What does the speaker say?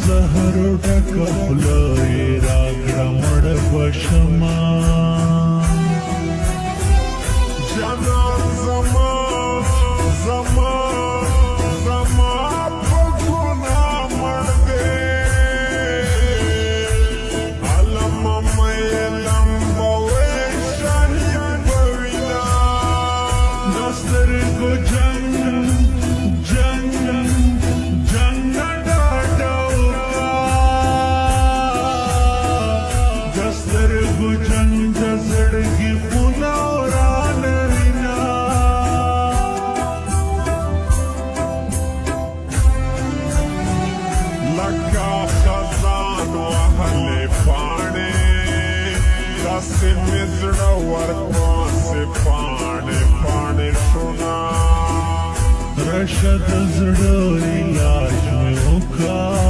زهرو ډکه خوله یې راکړه مړه به شمه جانان زما زما زما په ګناه مړ دی علمه مې لمبوي شهید به وینا د سترګو جنګ جنګ جنګ نه ډاډه وکړه د سترګو جنګ د زړګي خونه ورانه وینا لکه خزان وهلې پاڼې داسې مې زړه ورپاسې پاڼې پاڼې شونا رشه د زړه علاج مې وکړه